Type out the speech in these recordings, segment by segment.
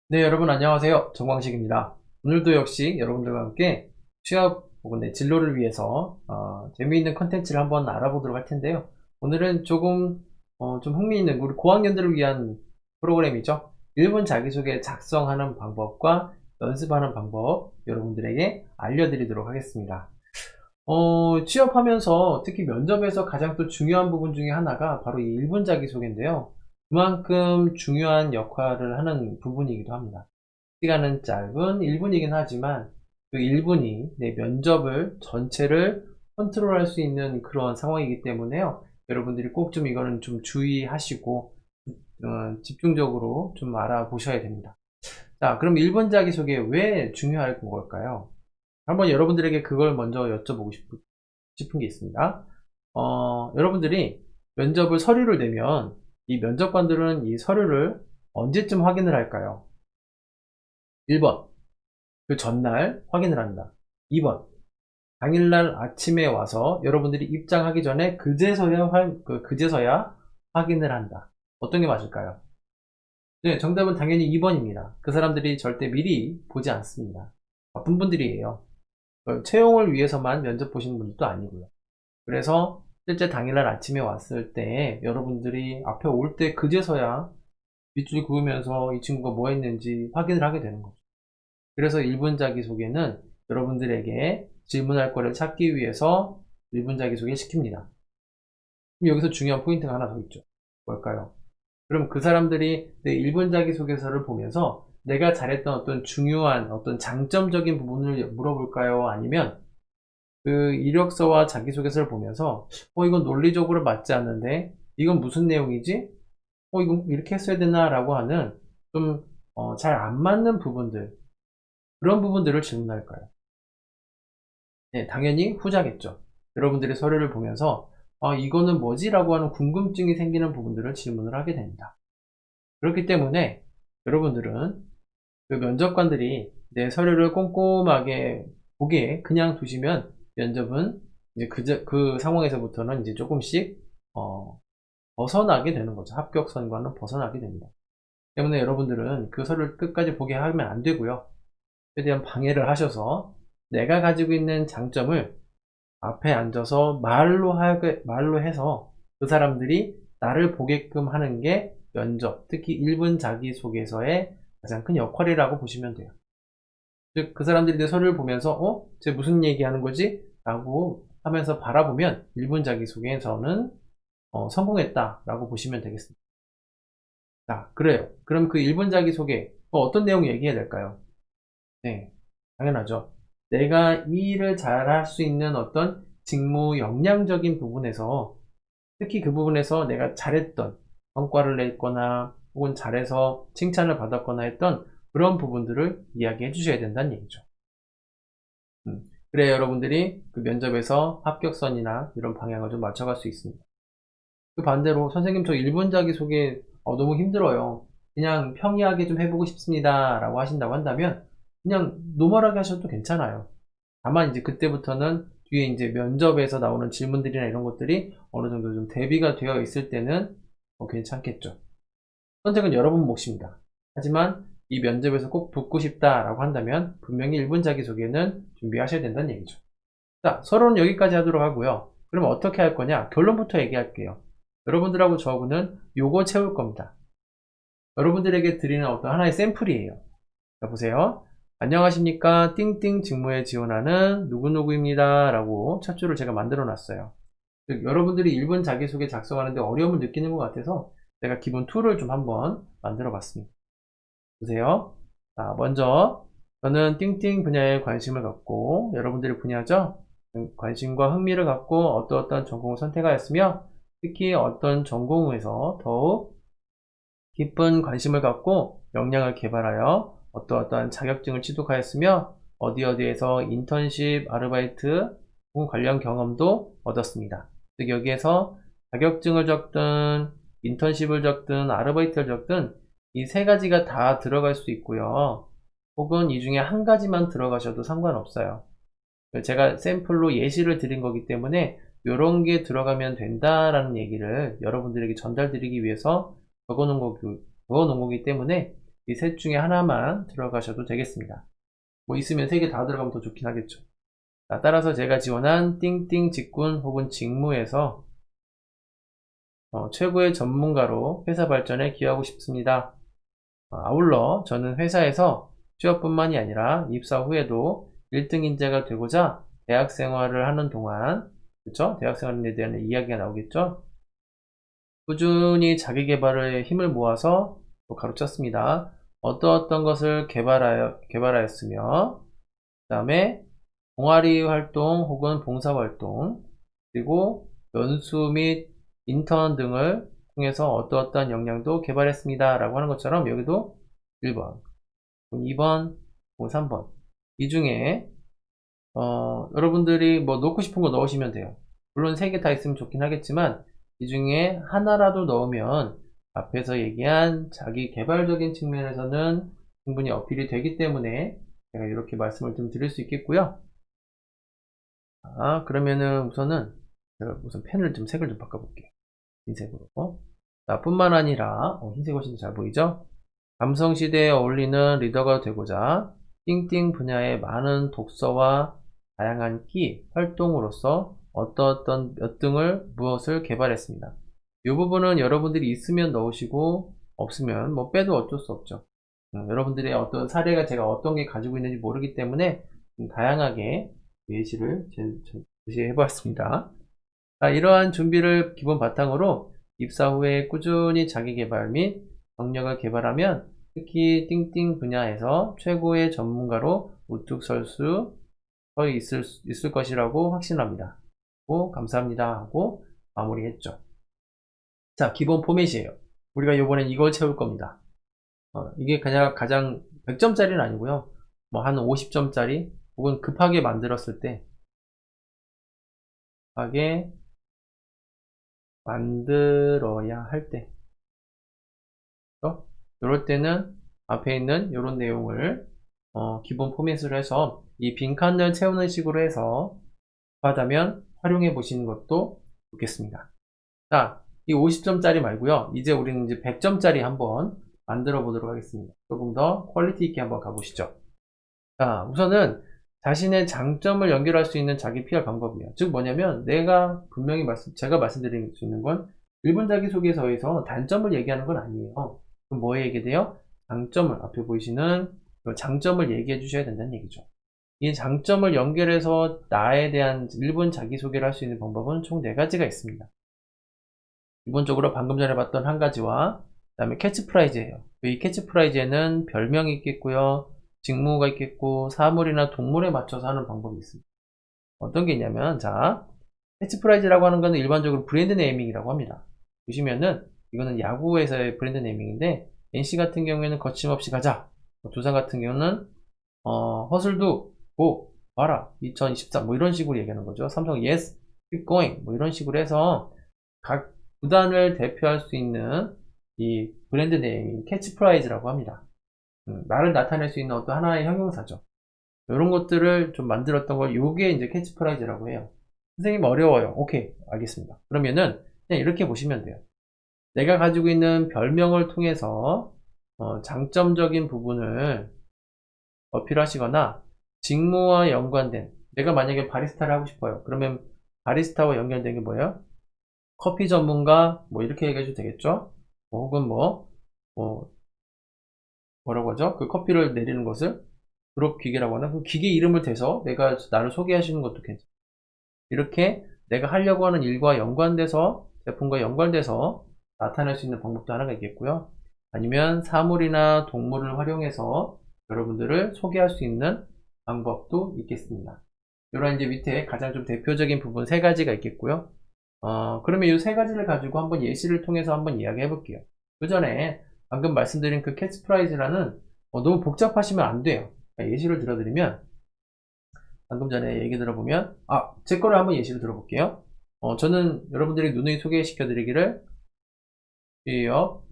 네, 여러분 안녕하세요. 정광식입니다. 오늘도 역시 여러분들과 함께 취업 혹은 내 진로를 위해서 재미있는 컨텐츠를 한번 알아보도록 할 텐데요. 오늘은 조금 좀 흥미있는 우리 고학년들을 위한 프로그램이죠. 1분 자기소개 작성하는 방법과 연습하는 방법 여러분들에게 알려드리도록 하겠습니다. 취업하면서 특히 면접에서 가장 또 중요한 부분 중에 하나가 바로 이 1분 자기소개인데요. 그만큼 중요한 역할을 하는 부분이기도 합니다. 시간은 짧은 1분이긴 하지만 그 1분이 내 면접을 전체를 컨트롤할 수 있는 그런 상황이기 때문에요. 여러분들이 꼭 좀 이거는 좀 주의하시고 집중적으로 좀 알아보셔야 됩니다. 자, 그럼 1분 자기소개 왜 중요한 걸까요? 한번 여러분들에게 그걸 먼저 여쭤보고 싶은 게 있습니다. 여러분들이 면접을 서류를 내면 이 면접관들은 이 서류를 언제쯤 확인을 할까요? 1번, 그 전날 확인을 한다. 2번, 당일날 아침에 와서 여러분들이 입장하기 전에 그제서야 확인을 한다. 어떤 게 맞을까요? 네, 정답은 당연히 2번입니다. 그 사람들이 절대 미리 보지 않습니다. 바쁜 분들이에요. 채용을 위해서만 면접 보시는 분들도 아니고요. 그래서 실제 당일날 아침에 왔을 때 여러분들이 앞에 올 때 그제서야 밑줄 그으면서 이 친구가 뭐 했는지 확인을 하게 되는 거죠. 그래서 1분 자기소개는 여러분들에게 질문할 거를 찾기 위해서 1분 자기소개 시킵니다. 그럼 여기서 중요한 포인트가 하나 더 있죠. 뭘까요? 그럼 그 사람들이 내 1분 자기소개서를 보면서 내가 잘했던 어떤 중요한 어떤 장점적인 부분을 물어볼까요? 아니면 그 이력서와 자기소개서를 보면서 이건 논리적으로 맞지 않는데 이건 무슨 내용이지? 이건 이렇게 했어야 되나? 라고 하는 좀 잘 안 맞는 부분들, 그런 부분들을 질문할까요? 네, 당연히 후자겠죠. 여러분들의 서류를 보면서 이거는 뭐지? 라고 하는 궁금증이 생기는 부분들을 질문을 하게 됩니다. 그렇기 때문에 여러분들은 그 면접관들이 내 서류를 꼼꼼하게 보기에 그냥 두시면 면접은 이제 그 상황에서부터는 이제 조금씩 벗어나게 되는 거죠. 합격선과는 벗어나게 됩니다. 때문에 여러분들은 그 서류를 끝까지 보게 하면 안 되고요. 최대한 방해를 하셔서 내가 가지고 있는 장점을 앞에 앉아서 말로 해서 그 사람들이 나를 보게끔 하는 게 면접, 특히 1분 자기소개서의 가장 큰 역할이라고 보시면 돼요. 즉, 그 사람들이 내 서류를 보면서, 쟤 무슨 얘기하는 거지? 라고 하면서 바라보면 1분 자기소개에서는 성공했다라고 보시면 되겠습니다. 자, 그래요. 그럼 그 1분 자기소개, 어떤 내용 얘기해야 될까요? 네, 당연하죠. 내가 이 일을 잘할 수 있는 어떤 직무 역량적인 부분에서, 특히 그 부분에서 내가 잘했던, 성과를 냈거나, 혹은 잘해서 칭찬을 받았거나 했던 그런 부분들을 이야기해 주셔야 된다는 얘기죠. 그래야 여러분들이 그 면접에서 합격선이나 이런 방향을 좀 맞춰갈 수 있습니다. 그 반대로 선생님 저 1분 자기소개 너무 힘들어요. 그냥 평이하게 좀 해보고 싶습니다. 라고 하신다고 한다면 그냥 노멀하게 하셔도 괜찮아요. 다만 이제 그때부터는 뒤에 이제 면접에서 나오는 질문들이나 이런 것들이 어느 정도 좀 대비가 되어 있을 때는 괜찮겠죠. 선택은 여러분 몫입니다. 하지만 이 면접에서 꼭 붙고 싶다라고 한다면 분명히 1분 자기소개는 준비하셔야 된다는 얘기죠. 자, 서론은 여기까지 하도록 하고요. 그럼 어떻게 할 거냐? 결론부터 얘기할게요. 여러분들하고 저하고는 요거 채울 겁니다. 여러분들에게 드리는 어떤 하나의 샘플이에요. 자, 보세요. 안녕하십니까. 띵띵 직무에 지원하는 누구누구입니다. 라고 첫 줄을 제가 만들어 놨어요. 즉, 여러분들이 1분 자기소개 작성하는데 어려움을 느끼는 것 같아서 제가 기본 툴을 좀 한번 만들어 봤습니다. 보세요. 자, 먼저 저는 띵띵 분야에 관심을 갖고 여러분들의 분야죠? 관심과 흥미를 갖고 어떤 전공을 선택하였으며 특히 어떤 전공에서 더욱 깊은 관심을 갖고 역량을 개발하여 어떠한 자격증을 취득하였으며 어디에서 인턴십, 아르바이트 혹은 관련 경험도 얻었습니다. 즉 여기에서 자격증을 적든 인턴십을 적든 아르바이트를 적든 이 세 가지가 다 들어갈 수 있고요. 혹은 이 중에 한 가지만 들어가셔도 상관없어요. 제가 샘플로 예시를 드린 거기 때문에 이런 게 들어가면 된다라는 얘기를 여러분들에게 전달드리기 위해서 적어놓은 거기 때문에 이 셋 중에 하나만 들어가셔도 되겠습니다. 뭐 있으면 3개 다 들어가면 더 좋긴 하겠죠. 자, 따라서 제가 지원한 띵띵 직군 혹은 직무에서 최고의 전문가로 회사 발전에 기여하고 싶습니다. 아울러 저는 회사에서 취업뿐만이 아니라 입사 후에도 1등 인재가 되고자 대학 생활을 하는 동안, 그렇죠? 대학 생활에 대한 이야기가 나오겠죠? 꾸준히 자기 개발에 힘을 모아서 또 가로쳤습니다. 어떤 것을 개발하였으며, 그 다음에 동아리 활동 혹은 봉사 활동, 그리고 연수 및 인턴 등을 통해서 어떠한 역량도 개발했습니다. 라고 하는 것처럼 여기도 1번, 2번, 3번. 이 중에, 여러분들이 뭐 넣고 싶은 거 넣으시면 돼요. 물론 3개 다 있으면 좋긴 하겠지만, 이 중에 하나라도 넣으면 앞에서 얘기한 자기 개발적인 측면에서는 충분히 어필이 되기 때문에 제가 이렇게 말씀을 좀 드릴 수 있겠고요. 그러면은 제가 우선 펜을 좀 색을 좀 바꿔볼게요. 흰색으로. 자, 뿐만 아니라, 흰색 훨씬 더 잘 보이죠? 감성시대에 어울리는 리더가 되고자 띵띵 분야의 많은 독서와 다양한 끼, 활동으로서 어떤 몇 등을 무엇을 개발했습니다. 이 부분은 여러분들이 있으면 넣으시고 없으면 뭐 빼도 어쩔 수 없죠. 여러분들의 어떤 사례가 제가 어떤 게 가지고 있는지 모르기 때문에 다양하게 예시를 제시해 보았습니다. 이러한 준비를 기본 바탕으로 입사 후에 꾸준히 자기 개발 및 경력을 개발하면 특히 띵띵 분야에서 최고의 전문가로 우뚝 서 있을 것이라고 확신합니다. 감사합니다 하고 마무리했죠. 자, 기본 포맷이에요. 우리가 이번엔 이걸 채울 겁니다. 이게 그냥 가장 100점짜리는 아니고요. 뭐 한 50점짜리 혹은 급하게 만들었을 때 급하게 만들어야 할 때, 이럴 때는 앞에 있는 이런 내용을 기본 포맷으로 해서 이 빈칸을 채우는 식으로 해서 급하다면 활용해 보시는 것도 좋겠습니다. 자, 이 50점짜리 말고요. 이제 우리는 이제 100점짜리 한번 만들어 보도록 하겠습니다. 조금 더 퀄리티 있게 한번 가보시죠. 자, 우선은 자신의 장점을 연결할 수 있는 자기 PR 방법이에요. 즉 뭐냐면 제가 말씀드릴 수 있는 건 1분 자기소개서에서 단점을 얘기하는 건 아니에요. 그럼 뭐 얘기해야 돼요? 장점을, 앞에 보이시는 장점을 얘기해 주셔야 된다는 얘기죠. 이 장점을 연결해서 나에 대한 1분 자기소개를 할 수 있는 방법은 총 4가지가 있습니다. 기본적으로 방금 전에 봤던 한 가지와 그 다음에 캐치프라이즈예요. 이 캐치프라이즈에는 별명이 있겠고요. 직무가 있겠고 사물이나 동물에 맞춰서 하는 방법이 있습니다. 어떤 게 있냐면, 자, 캐치프라이즈라고 하는 것은 일반적으로 브랜드 네이밍이라고 합니다. 보시면은 이거는 야구에서의 브랜드 네이밍인데, NC 같은 경우에는 거침없이 가자, 두산 같은 경우는 허슬도 고 봐라 2024 뭐 이런 식으로 얘기하는 거죠. 삼성 yes keep going 뭐 이런 식으로 해서 각 구단을 대표할 수 있는 이 브랜드 네이밍 캐치프라이즈라고 합니다. 나를 나타낼 수 있는 어떤 하나의 형용사죠. 이런 것들을 좀 만들었던 걸 요게 이제 캐치프라이즈라고 해요. 선생님 어려워요. 오케이, 알겠습니다. 그러면은 그냥 이렇게 보시면 돼요. 내가 가지고 있는 별명을 통해서 장점적인 부분을 어필하시거나 직무와 연관된, 내가 만약에 바리스타를 하고 싶어요. 그러면 바리스타와 연결된 게 뭐예요? 커피 전문가 뭐 이렇게 얘기해도 되겠죠? 혹은 뭐라고 하죠? 그 커피를 내리는 것을 드롭 기계라고 하나? 그 기계 이름을 대서 나를 소개하시는 것도 괜찮아요. 이렇게 내가 하려고 하는 일과 연관돼서, 제품과 연관돼서 나타낼 수 있는 방법도 하나가 있겠고요. 아니면 사물이나 동물을 활용해서 여러분들을 소개할 수 있는 방법도 있겠습니다. 이런 이제 밑에 가장 좀 대표적인 부분 3가지가 있겠고요. 그러면 이 3가지를 가지고 한번 예시를 통해서 한번 이야기해 볼게요. 그 전에 방금 말씀드린 그 캐치프라이즈라는 너무 복잡하시면 안 돼요. 예시를 들어드리면, 방금 전에 얘기 들어보면, 제 거를 한번 예시를 들어볼게요. 저는 여러분들이 누누이 소개시켜 드리기를 취업,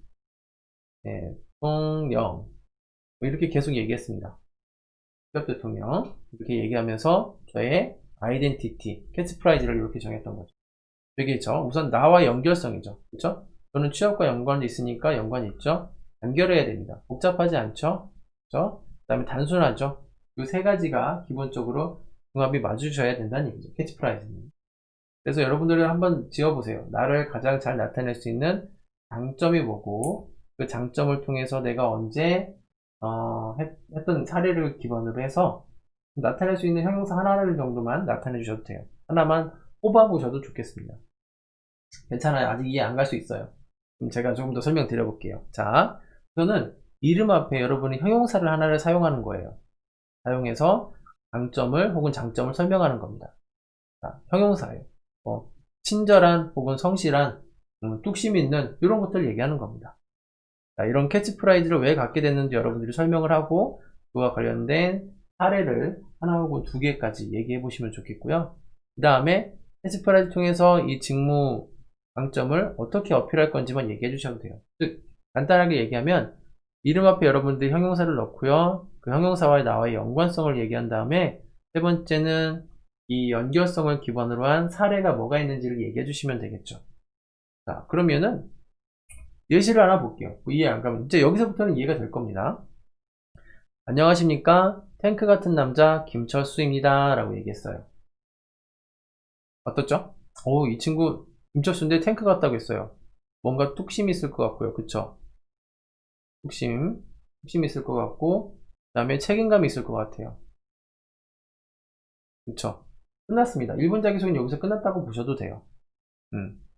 대통령 뭐 이렇게 계속 얘기했습니다. 취업 대통령 이렇게 얘기하면서 저의 아이덴티티, 캐치프라이즈를 이렇게 정했던 거죠. 되겠죠. 우선 나와 연결성이죠. 그렇죠? 저는 취업과 연관이 있으니까 연관이 있죠. 간결해야 됩니다. 복잡하지 않죠? 그렇죠? 그 다음에 단순하죠? 이 세 가지가 기본적으로 궁합이 맞으셔야 된다는 얘기죠. 캐치프라이즈는. 그래서 여러분들은 한번 지어보세요. 나를 가장 잘 나타낼 수 있는 장점이 뭐고, 그 장점을 통해서 내가 언제 했던 사례를 기반으로 해서 나타낼 수 있는 형용사 하나를 정도만 나타내 주셔도 돼요. 하나만 뽑아보셔도 좋겠습니다. 괜찮아요. 아직 이해 안 갈 수 있어요. 그럼 제가 조금 더 설명드려 볼게요. 자, 우선은 이름 앞에 여러분이 형용사를 하나를 사용하는 거예요. 사용해서 장점을 혹은 장점을 설명하는 겁니다. 자, 형용사예요. 친절한 혹은 성실한, 뚝심 있는 이런 것들을 얘기하는 겁니다. 자, 이런 캐치프라이즈를 왜 갖게 됐는지 여러분들이 설명을 하고 그와 관련된 사례를 하나 혹은 두 개까지 얘기해 보시면 좋겠고요. 그 다음에 캐치프라이즈 통해서 이 직무 강점을 어떻게 어필할 건지만 얘기해 주셔도 돼요. 즉 간단하게 얘기하면 이름 앞에 여러분들이 형용사를 넣고요. 그 형용사와 나와의 연관성을 얘기한 다음에 세 번째는 이 연결성을 기반으로 한 사례가 뭐가 있는지를 얘기해 주시면 되겠죠. 자, 그러면은 예시를 하나 볼게요. 이해 안 가면 이제 여기서부터는 이해가 될 겁니다. 안녕하십니까? 탱크 같은 남자 김철수입니다. 라고 얘기했어요. 어떻죠? 이 친구 김철수인데 탱크 같다고 했어요. 뭔가 뚝심이 있을 것 같고요. 그쵸? 뚝심 있을 것 같고, 그 다음에 책임감이 있을 것 같아요. 그쵸? 끝났습니다. 1분 자기소개는 여기서 끝났다고 보셔도 돼요.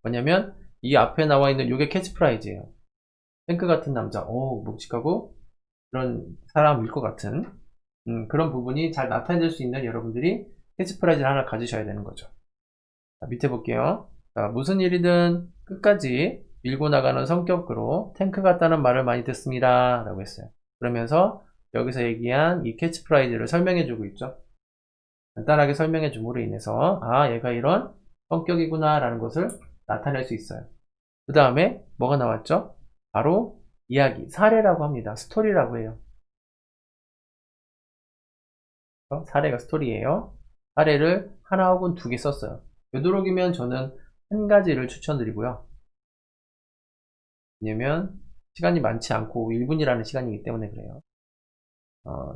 왜냐면 이 앞에 나와 있는 이게 캐치프라이즈예요. 탱크 같은 남자, 묵직하고 그런 사람일 것 같은 그런 부분이 잘 나타낼 수 있는 여러분들이 캐치프라이즈를 하나 가지셔야 되는 거죠. 자, 밑에 볼게요. 자, 무슨 일이든 끝까지 밀고 나가는 성격으로 탱크 같다는 말을 많이 듣습니다. 라고 했어요. 그러면서 여기서 얘기한 이 캐치프라이즈를 설명해 주고 있죠. 간단하게 설명해 줌으로 인해서 얘가 이런 성격이구나 라는 것을 나타낼 수 있어요. 그 다음에 뭐가 나왔죠? 바로 이야기, 사례라고 합니다. 스토리라고 해요. 사례가 스토리예요. 사례를 하나 혹은 두 개 썼어요. 되도록이면 저는 한 가지를 추천드리고요. 왜냐면 시간이 많지 않고 1분이라는 시간이기 때문에 그래요.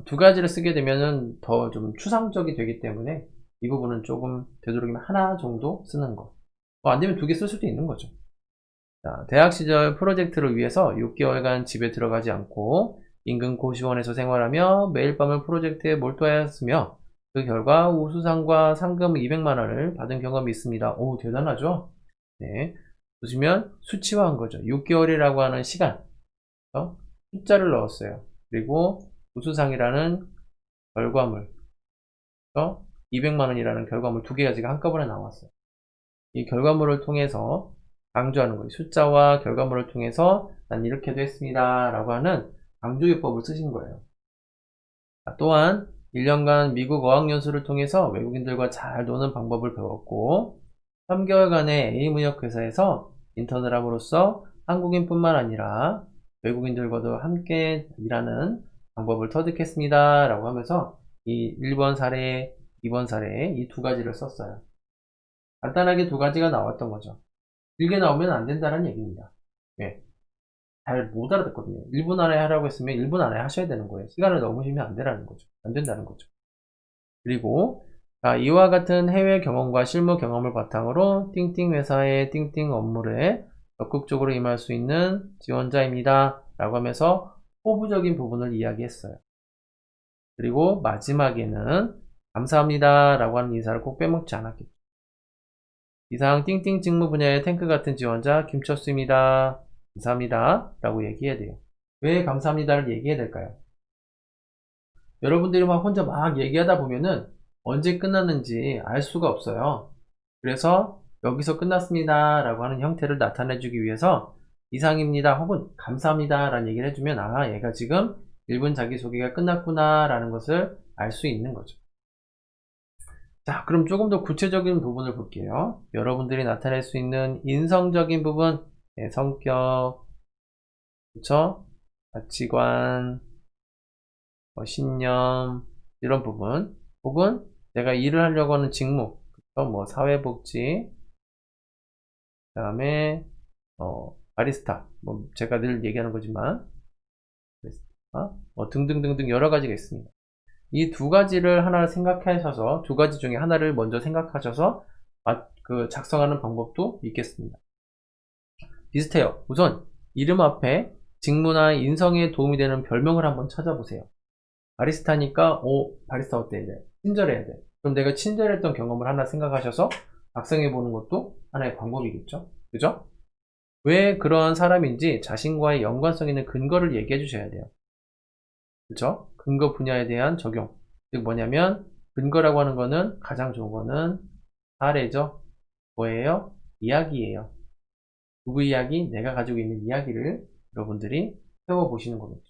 두 가지를 쓰게 되면은 더 좀 추상적이 되기 때문에 이 부분은 조금 되도록이면 하나 정도 쓰는 거. 안 되면 두 개 쓸 수도 있는 거죠. 자, 대학 시절 프로젝트를 위해서 6개월간 집에 들어가지 않고 인근 고시원에서 생활하며 매일 밤을 프로젝트에 몰두하였으며 그 결과 우수상과 상금 200만원을 받은 경험이 있습니다. 오, 대단하죠? 네. 보시면 수치화한 거죠. 6개월이라고 하는 시간, 숫자를 넣었어요. 그리고 우수상이라는 결과물, 200만원이라는 결과물 두 개가 지금 한꺼번에 나왔어요. 이 결과물을 통해서 강조하는 거예요. 숫자와 결과물을 통해서 난 이렇게도 했습니다. 라고 하는 강조요법을 쓰신 거예요. 또한 1년간 미국 어학연수를 통해서 외국인들과 잘 노는 방법을 배웠고 3개월간의 A무역회사에서 인턴을 함으로써 한국인뿐만 아니라 외국인들과도 함께 일하는 방법을 터득했습니다. 라고 하면서 이 1번 사례, 2번 사례 이 두 가지를 썼어요. 간단하게 두 가지가 나왔던 거죠. 길게 나오면 안 된다는 얘기입니다. 네. 잘 못 알아듣거든요. 1분 안에 하라고 했으면 1분 안에 하셔야 되는 거예요. 시간을 넘으시면 안 되라는 거죠. 안 된다는 거죠. 그리고 이와 같은 해외 경험과 실무 경험을 바탕으로 띵띵 회사의 띵띵 업무에 적극적으로 임할 수 있는 지원자입니다. 라고 하면서 호부적인 부분을 이야기했어요. 그리고 마지막에는 감사합니다. 라고 하는 인사를 꼭 빼먹지 않았겠죠. 이상 띵띵 직무 분야의 탱크 같은 지원자 김철수입니다. 감사합니다. 라고 얘기해야 돼요. 왜 감사합니다를 얘기해야 될까요? 여러분들이 혼자 막 얘기하다 보면은 언제 끝났는지 알 수가 없어요. 그래서 여기서 끝났습니다. 라고 하는 형태를 나타내주기 위해서 이상입니다. 혹은 감사합니다. 라는 얘기를 해주면 얘가 지금 1분 자기소개가 끝났구나 라는 것을 알 수 있는 거죠. 자, 그럼 조금 더 구체적인 부분을 볼게요. 여러분들이 나타낼 수 있는 인성적인 부분, 성격, 그쵸? 가치관, 신념, 이런 부분, 혹은 내가 일을 하려고 하는 직무, 그쵸? 사회복지, 그 다음에, 바리스타, 제가 늘 얘기하는 거지만, 등등등등 여러 가지가 있습니다. 이 두 가지를 하나 생각하셔서 두 가지 중에 하나를 먼저 생각하셔서 작성하는 방법도 있겠습니다. 비슷해요. 우선 이름 앞에 직무나 인성에 도움이 되는 별명을 한번 찾아보세요. 바리스타니까 바리스타 어때? 이제 친절해야 돼. 그럼 내가 친절했던 경험을 하나 생각하셔서 작성해 보는 것도 하나의 방법이겠죠. 그죠? 왜 그러한 사람인지 자신과의 연관성 있는 근거를 얘기해 주셔야 돼요. 그죠? 근거 분야에 대한 적용. 즉 뭐냐면 근거라고 하는 거는 가장 좋은 거는 사례죠. 뭐예요? 이야기예요. 누구 이야기? 내가 가지고 있는 이야기를 여러분들이 세워보시는 거겠죠.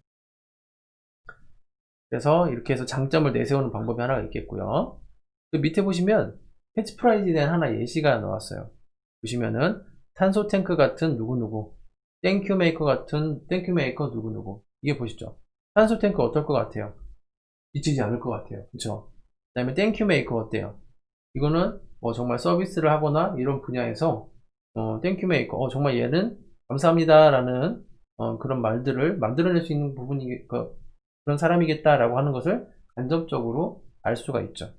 그래서 이렇게 해서 장점을 내세우는 방법이 하나가 있겠고요. 그 밑에 보시면 캐치프라이즈에 대한 하나 예시가 나왔어요. 보시면은 탄소 탱크 같은 누구누구, 땡큐 메이커 같은 땡큐 메이커 누구누구. 이게 보시죠. 탄소 탱크 어떨 것 같아요? 미치지 않을 것 같아요. 그쵸? 그 다음에 땡큐 메이커 어때요? 이거는 정말 서비스를 하거나 이런 분야에서 땡큐 메이커 정말 얘는 감사합니다 라는 그런 말들을 만들어낼 수 있는 부분이 그런 사람이겠다라고 하는 것을 간접적으로 알 수가 있죠.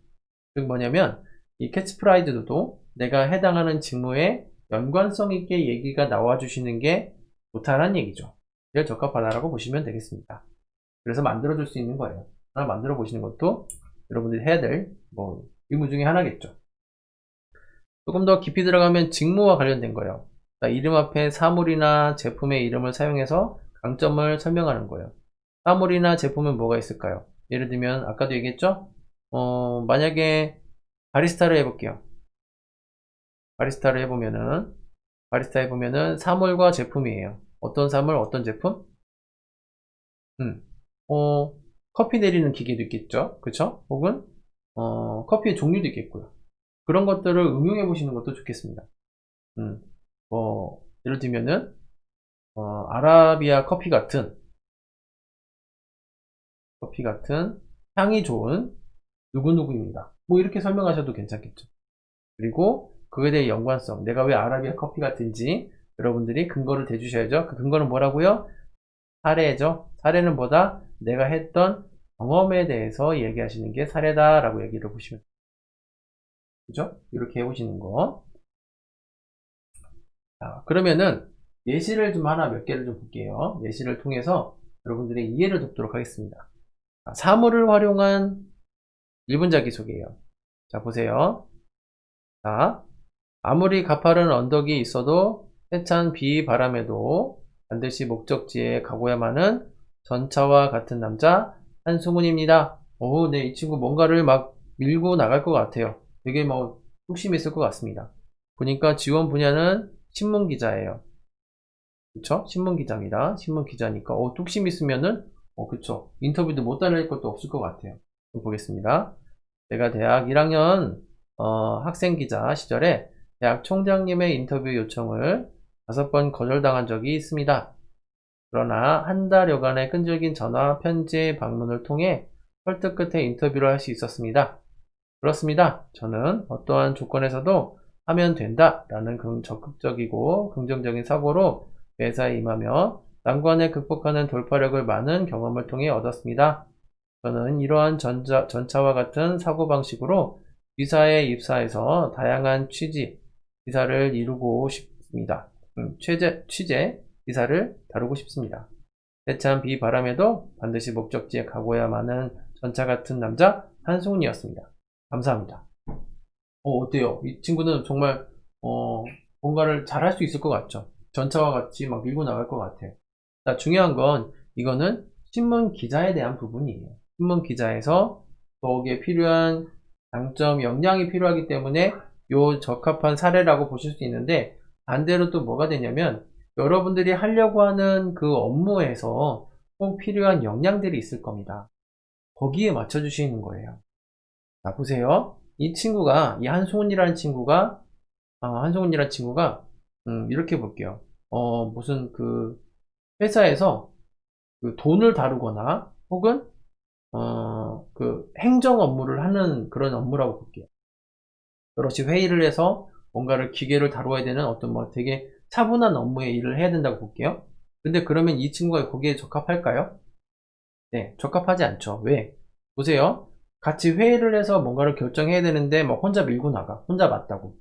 즉 뭐냐면 이 캐치프라이즈도 내가 해당하는 직무에 연관성 있게 얘기가 나와 주시는 게 좋다는 얘기죠. 제일 적합하다라고 보시면 되겠습니다. 그래서 만들어 줄 수 있는 거예요. 하나 만들어 보시는 것도 여러분들이 해야 될 의무 중에 하나겠죠. 조금 더 깊이 들어가면 직무와 관련된 거예요. 이름 앞에 사물이나 제품의 이름을 사용해서 강점을 설명하는 거예요. 사물이나 제품은 뭐가 있을까요? 예를 들면 아까도 얘기했죠? 만약에 바리스타를 해볼게요. 바리스타 해보면은 사물과 제품이에요. 어떤 사물, 어떤 제품? 커피 내리는 기계도 있겠죠? 그쵸? 혹은 커피의 종류도 있겠고요. 그런 것들을 응용해 보시는 것도 좋겠습니다. 예를 들면은 아라비아 커피 같은 향이 좋은 누구누구입니다. 이렇게 설명하셔도 괜찮겠죠. 그리고 그에 대해 연관성, 내가 왜 아라비아 커피 같은지 여러분들이 근거를 대주셔야죠. 그 근거는 뭐라고요? 사례죠. 사례는 뭐다? 내가 했던 경험에 대해서 얘기하시는 게 사례다라고 얘기를 보시면 그죠? 이렇게 해보시는 거. 자, 그러면은 예시를 좀 하나 몇 개를 좀 볼게요. 예시를 통해서 여러분들의 이해를 돕도록 하겠습니다. 사물을 활용한 1분 자기소개예요. 자, 보세요. 자, 아무리 가파른 언덕이 있어도 세찬 비바람에도 반드시 목적지에 가고야만 은 전차와 같은 남자 한승훈입니다. 네, 이 친구 뭔가를 막 밀고 나갈 것 같아요. 되게 뚝심이 있을 것 같습니다. 보니까 지원 분야는 신문기자예요. 그쵸? 신문기자입니다. 신문기자니까 뚝심 있으면은 그쵸. 인터뷰도 못 다닐 것도 없을 것 같아요. 보겠습니다. 제가 대학 1학년 학생기자 시절에 대학 총장님의 인터뷰 요청을 5번 거절당한 적이 있습니다. 그러나 한 달여간의 끈질긴 전화, 편지, 방문을 통해 설득 끝에 인터뷰를 할 수 있었습니다. 그렇습니다. 저는 어떠한 조건에서도 하면 된다 라는 적극적이고 긍정적인 사고로 회사에 임하며 난관을 극복하는 돌파력을 많은 경험을 통해 얻었습니다. 저는 이러한 전차와 같은 사고방식으로 기사에 입사해서 다양한 기사를 이루고 싶습니다. 취재, 기사를 다루고 싶습니다. 세찬 비바람에도 반드시 목적지에 가고야만은 전차 같은 남자 한승훈이었습니다. 감사합니다. 어때요? 이 친구는 정말 뭔가를 잘할 수 있을 것 같죠? 전차와 같이 막 밀고 나갈 것 같아요. 자, 중요한 건 이거는 신문 기자에 대한 부분이에요. 신문 기자에서 거기에 필요한 장점, 역량이 필요하기 때문에 요 적합한 사례라고 보실 수 있는데 반대로 또 뭐가 되냐면 여러분들이 하려고 하는 그 업무에서 꼭 필요한 역량들이 있을 겁니다. 거기에 맞춰주시는 거예요. 자, 보세요. 이 한승훈이라는 친구가 이렇게 볼게요. 무슨 회사에서 돈을 다루거나 혹은 행정 업무를 하는 그런 업무라고 볼게요. 여럿이 회의를 해서 뭔가를 기계를 다루어야 되는 어떤 되게 차분한 업무의 일을 해야 된다고 볼게요. 근데 그러면 이 친구가 거기에 적합할까요? 네, 적합하지 않죠. 왜? 보세요. 같이 회의를 해서 뭔가를 결정해야 되는데 뭐 혼자 밀고 나가. 혼자 맞다고.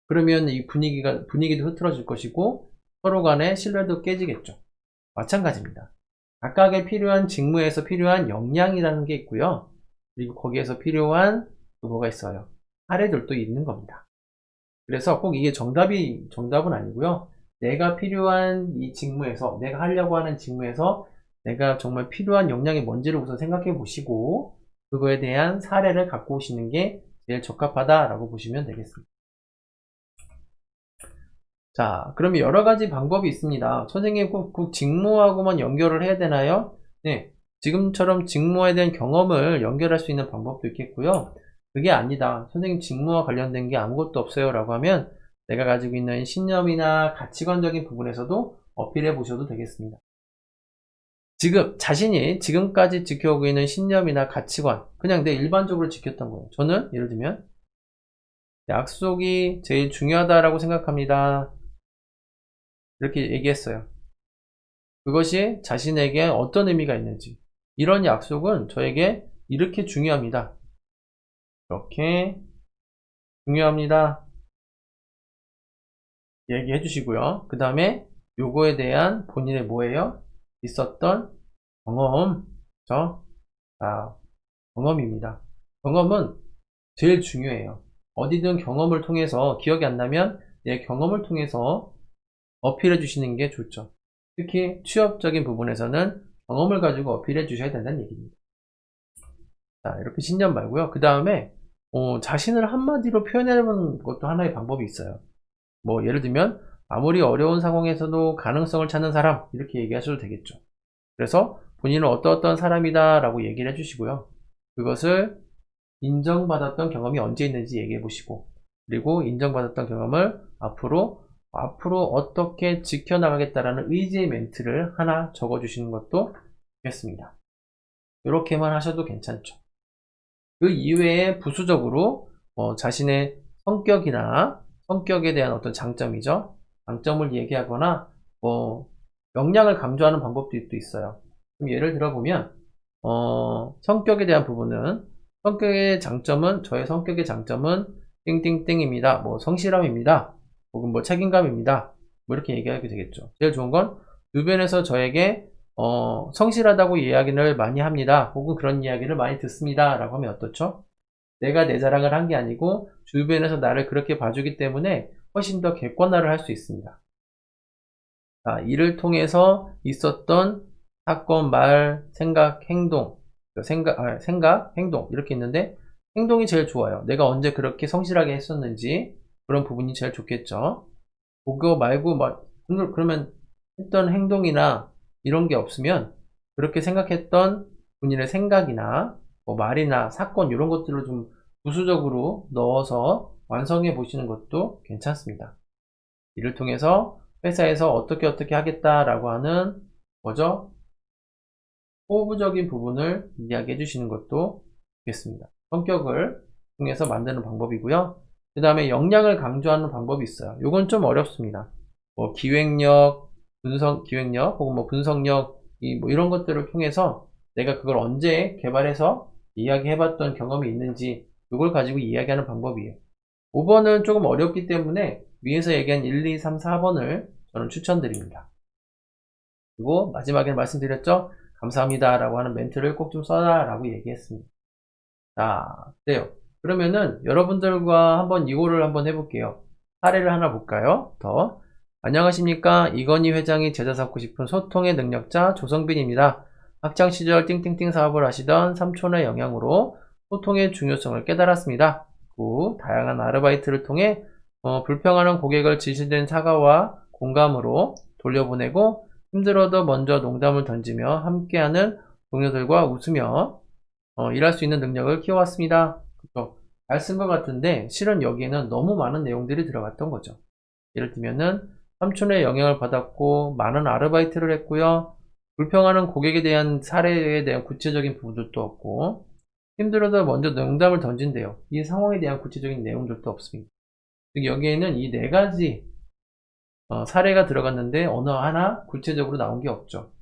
그러면 이 분위기도 흐트러질 것이고 서로 간의 신뢰도 깨지겠죠. 마찬가지입니다. 각각의 필요한 직무에서 필요한 역량이라는 게 있고요. 그리고 거기에서 필요한 또 뭐가 있어요? 사례들도 있는 겁니다. 그래서 꼭 이게 정답은 아니고요. 내가 필요한 이 직무에서, 내가 하려고 하는 직무에서 내가 정말 필요한 역량이 뭔지를 우선 생각해 보시고, 그거에 대한 사례를 갖고 오시는 게 제일 적합하다라고 보시면 되겠습니다. 자, 그러면 여러 가지 방법이 있습니다. 선생님 꼭 직무하고만 연결을 해야 되나요? 네. 지금처럼 직무에 대한 경험을 연결할 수 있는 방법도 있겠고요. 그게 아니다. 선생님 직무와 관련된 게 아무것도 없어요. 라고 하면 내가 가지고 있는 신념이나 가치관적인 부분에서도 어필해 보셔도 되겠습니다. 자신이 지금까지 지켜오고 있는 신념이나 가치관, 그냥 내 일반적으로 지켰던 거예요. 저는 예를 들면, 약속이 제일 중요하다라고 생각합니다. 이렇게 얘기했어요. 그것이 자신에게 어떤 의미가 있는지, 이런 약속은 저에게 이렇게 중요합니다. 이렇게 중요합니다. 얘기해 주시고요. 그 다음에 요거에 대한 본인의 뭐예요? 있었던 경험, 그쵸? 경험입니다. 경험은 제일 중요해요. 어디든 경험을 통해서 기억이 안 나면 내 경험을 통해서 어필해 주시는 게 좋죠. 특히 취업적인 부분에서는 경험을 가지고 어필해 주셔야 된다는 얘기입니다. 자, 이렇게 신념 말고요. 그 다음에 자신을 한마디로 표현해보는 것도 하나의 방법이 있어요. 뭐 예를 들면 아무리 어려운 상황에서도 가능성을 찾는 사람, 이렇게 얘기하셔도 되겠죠. 그래서 본인은 어떤 사람이다 라고 얘기를 해주시고요. 그것을 인정받았던 경험이 언제 있는지 얘기해 보시고, 그리고 인정받았던 경험을 앞으로 어떻게 지켜나가겠다라는 의지의 멘트를 하나 적어 주시는 것도 좋겠습니다. 이렇게만 하셔도 괜찮죠. 그 이외에 부수적으로 자신의 성격에 대한 어떤 장점이죠. 장점을 얘기하거나 역량을 강조하는 방법도 또 있어요. 그럼 예를 들어보면 성격에 대한 부분은 저의 성격의 장점은 띵띵띵입니다. 뭐 성실함입니다. 혹은 뭐 책임감입니다. 뭐 이렇게 얘기하게 되겠죠. 제일 좋은 건 주변에서 저에게 성실하다고 이야기를 많이 합니다. 혹은 그런 이야기를 많이 듣습니다. 라고 하면 어떻죠? 내가 내 자랑을 한 게 아니고 주변에서 나를 그렇게 봐주기 때문에 훨씬 더 객관화를 할 수 있습니다. 자, 이를 통해서 있었던 사건, 말, 생각, 행동, 행동 이렇게 있는데 행동이 제일 좋아요. 내가 언제 그렇게 성실하게 했었는지 그런 부분이 제일 좋겠죠. 그거 말고 그러면 했던 행동이나 이런 게 없으면 그렇게 생각했던 본인의 생각이나 뭐 말이나 사건 이런 것들을 좀 부수적으로 넣어서 완성해 보시는 것도 괜찮습니다. 이를 통해서 회사에서 어떻게 하겠다라고 하는 뭐죠? 호구적인 부분을 이야기해 주시는 것도 좋겠습니다. 성격을 통해서 만드는 방법이고요. 그 다음에 역량을 강조하는 방법이 있어요. 이건 좀 어렵습니다. 뭐 기획력 혹은 뭐 분석력 뭐 이런 것들을 통해서 내가 그걸 언제 개발해서 이야기해봤던 경험이 있는지 이걸 가지고 이야기하는 방법이에요. 5번은 조금 어렵기 때문에 위에서 얘기한 1, 2, 3, 4번을 저는 추천드립니다. 그리고 마지막에 말씀드렸죠? 감사합니다 라고 하는 멘트를 꼭 좀 써라 라고 얘기했습니다. 자, 그래요. 그러면은 여러분들과 한번 이거를 한번 해볼게요. 사례를 하나 볼까요? 안녕하십니까. 이건희 회장이 제자 삼고 싶은 소통의 능력자 조성빈입니다. 학창시절 띵띵띵 사업을 하시던 삼촌의 영향으로 소통의 중요성을 깨달았습니다. 후 다양한 아르바이트를 통해 불평하는 고객을 진실된 사과와 공감으로 돌려보내고 힘들어도 먼저 농담을 던지며 함께하는 동료들과 웃으며 일할 수 있는 능력을 키워왔습니다. 그렇죠? 잘 쓴 것 같은데 실은 여기에는 너무 많은 내용들이 들어갔던 거죠. 예를 들면은 삼촌의 영향을 받았고 많은 아르바이트를 했고요. 불평하는 고객에 대한 사례에 대한 구체적인 부분들도 없고 힘들어도 먼저 농담을 던진대요. 이 상황에 대한 구체적인 내용들도 없습니다. 즉 여기에는 이 네 가지 사례가 들어갔는데 어느 하나 구체적으로 나온 게 없죠.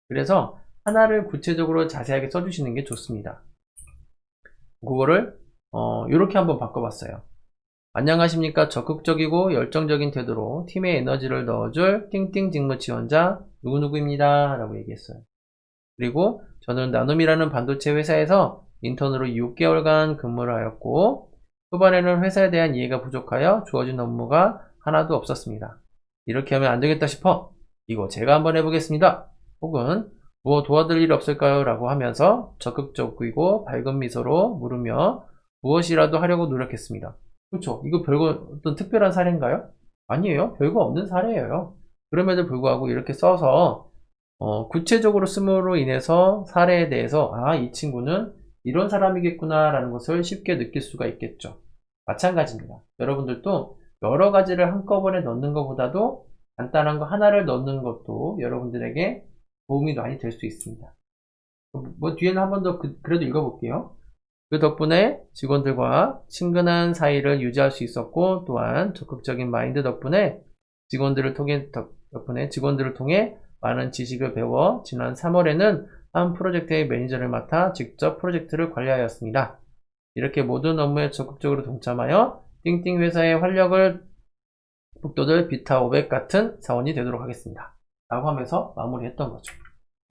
그래서 하나를 구체적으로 자세하게 써주시는 게 좋습니다. 그거를 이렇게 한번 바꿔봤어요. 안녕하십니까. 적극적이고 열정적인 태도로 팀에 에너지를 넣어줄 띵띵 직무 지원자 누구누구입니다 라고 얘기했어요. 그리고 저는 나눔이라는 반도체 회사에서 인턴으로 6개월간 근무를 하였고 초반에는 회사에 대한 이해가 부족하여 주어진 업무가 하나도 없었습니다. 이렇게 하면 안 되겠다 싶어 이거 제가 한번 해보겠습니다. 혹은 뭐 도와드릴 일 없을까요? 라고 하면서 적극적이고 밝은 미소로 물으며 무엇이라도 하려고 노력했습니다. 그렇죠. 이거 별거 어떤 특별한 사례인가요? 아니에요. 별거 없는 사례예요. 그럼에도 불구하고 이렇게 써서 구체적으로 씀으로 인해서 사례에 대해서 이 친구는 이런 사람이겠구나 라는 것을 쉽게 느낄 수가 있겠죠. 마찬가지입니다. 여러분들도 여러 가지를 한꺼번에 넣는 것보다도 간단한 거 하나를 넣는 것도 여러분들에게 도움이 많이 될 수 있습니다. 뭐 뒤에는 한 번 더 그래도 읽어볼게요. 그 덕분에 직원들과 친근한 사이를 유지할 수 있었고 또한 적극적인 마인드 덕분에 직원들을 통해 많은 지식을 배워 지난 3월에는 한 프로젝트의 매니저를 맡아 직접 프로젝트를 관리하였습니다. 이렇게 모든 업무에 적극적으로 동참하여 띵띵 회사의 활력을 북돋을 비타 500 같은 사원이 되도록 하겠습니다. 라고 하면서 마무리했던 거죠.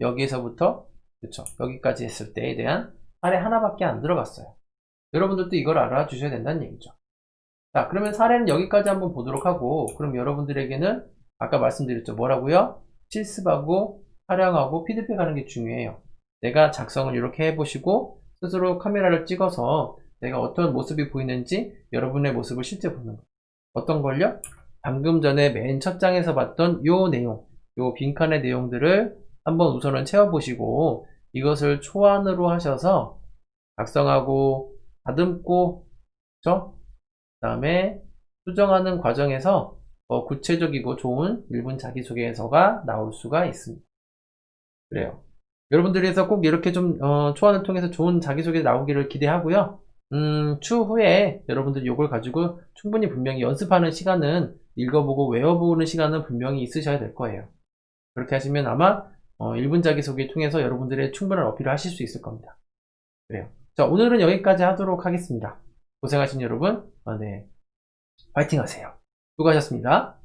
여기에서부터 그렇죠. 여기까지 했을 때에 대한 사례 하나밖에 안 들어갔어요. 여러분들도 이걸 알아주셔야 된다는 얘기죠. 자, 그러면 사례는 여기까지 한번 보도록 하고 그럼 여러분들에게는 아까 말씀드렸죠. 뭐라고요? 실습하고 촬영하고 피드백하는 게 중요해요. 내가 작성을 이렇게 해보시고 스스로 카메라를 찍어서 내가 어떤 모습이 보이는지 여러분의 모습을 실제 보는 거예요. 어떤 걸요? 방금 전에 맨 첫 장에서 봤던 요 내용, 요 빈칸의 내용들을 한번 우선은 채워보시고 이것을 초안으로 하셔서 작성하고 다듬고 그렇죠? 그 다음에 수정하는 과정에서 구체적이고 좋은 1분 자기소개서가 나올 수가 있습니다. 그래요. 여러분들에서 꼭 이렇게 좀 초안을 통해서 좋은 자기소개 나오기를 기대하고요. 추후에 여러분들이 이걸 가지고 충분히 분명히 연습하는 시간은 읽어보고 외워보는 시간은 분명히 있으셔야 될 거예요. 그렇게 하시면 아마 1분 자기소개 통해서 여러분들의 충분한 어필을 하실 수 있을 겁니다. 그래요. 자, 오늘은 여기까지 하도록 하겠습니다. 고생하신 여러분, 네, 파이팅 하세요. 수고하셨습니다.